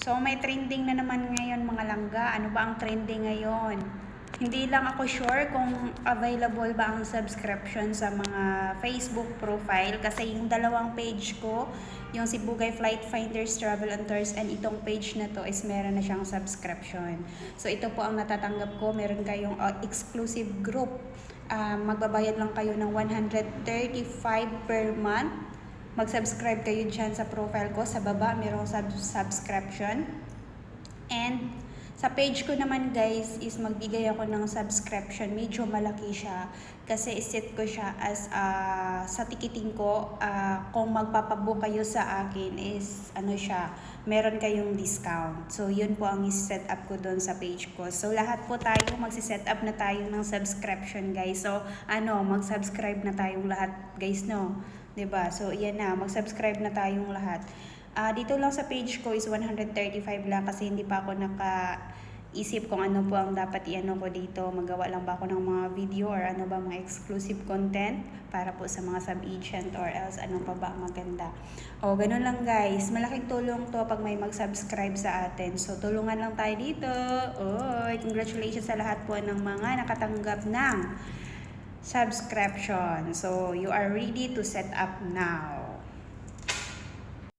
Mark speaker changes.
Speaker 1: So, may trending na naman ngayon mga langga. Ano ba ang trending ngayon? Hindi lang ako sure kung available ba ang subscription sa mga Facebook profile kasi yung dalawang page ko, yung si Bugay Flight Finders Travel and Tours and itong page na to is meron na siyang subscription. So, ito po ang natatanggap ko. Meron kayong exclusive group. Magbabayad lang kayo ng 135 per month. Mag-subscribe kayo dyan sa profile ko. Sa baba, mayroong subscription. And sa page ko naman guys is magbigay ako ng subscription. Medyo malaki siya. Kasi iset ko siya as sa ticketing ko. Kung magpapabook kayo sa akin is ano siya, meron kayong discount. So yun po ang iset up ko doon sa page ko. So lahat po tayo magsiset up na tayo ng subscription guys. So mag-subscribe na tayong lahat guys no. 'Di ba? So iyan na, mag-subscribe na tayong lahat. Dito lang sa page ko is 135 lang kasi hindi pa ako nakaisip kung ano po ang dapat i-ano ko dito. Magawa lang ba ako ng mga video or ano ba mga exclusive content para po sa mga sub-agent or else ano pa ba ang maganda. Ganun lang guys. Malaking tulong to pag may mag-subscribe sa atin. So tulungan lang tayo dito. Congratulations sa lahat po ng mga nakatanggap ng subscription. So you are ready to set up now.